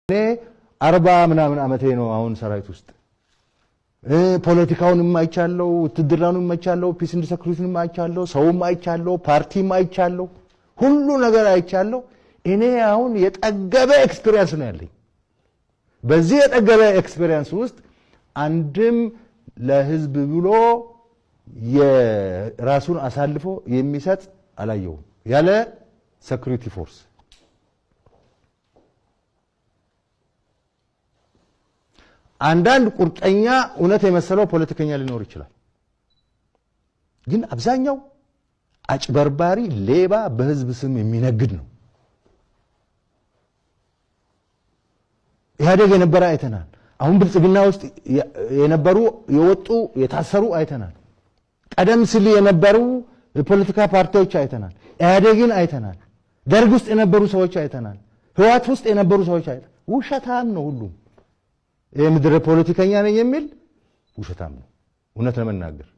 እኔ 40 ምናምን ዓመቴ ነው አሁን ሰራዊት ውስጥ ፖለቲካውንም አይቻለው ውትድርናውንም አይቻለው ፒስ ኤንድ ሴኩሪቲንም አይቻለው ሰውም አይቻለው ፓርቲም አይቻለው ሁሉ ነገር አይቻለው እኔ አሁን የጠገበ ኤክስፒሪየንስ ነው ያለኝ በዚህ የጠገበ ኤክስፒሪየንስ ውስጥ አንድም ለህዝብ ብሎ የራሱን አሳልፎ የሚሰጥ አላየው ያለ ሴኩሪቲ ፎርስ አንዳንድ ቁርጠኛ እውነት የመሰለው ፖለቲከኛ ሊኖር ይችላል ግን አብዛኛው አጭበርባሪ ሌባ በህዝብ ስም የሚነግድ ነው ኢህአዴግ የነበረ አይተናል አሁን ብልጽግና ውስጥ የነበሩ የወጡ የታሰሩ አይተናል ቀደም ሲል የነበሩ የፖለቲካ ፓርቲዎች አይተናል ኢህአዴግን አይተናል ደርግ ውስጥ የነበሩ ሰዎች አይተናል ህወሓት ውስጥ የነበሩ ሰዎች አይተናል ውሸታም ነው ሁሉ የምድር ፖለቲከኛ ነኝ የሚል ውሸታም ነው እውነት ለመናገር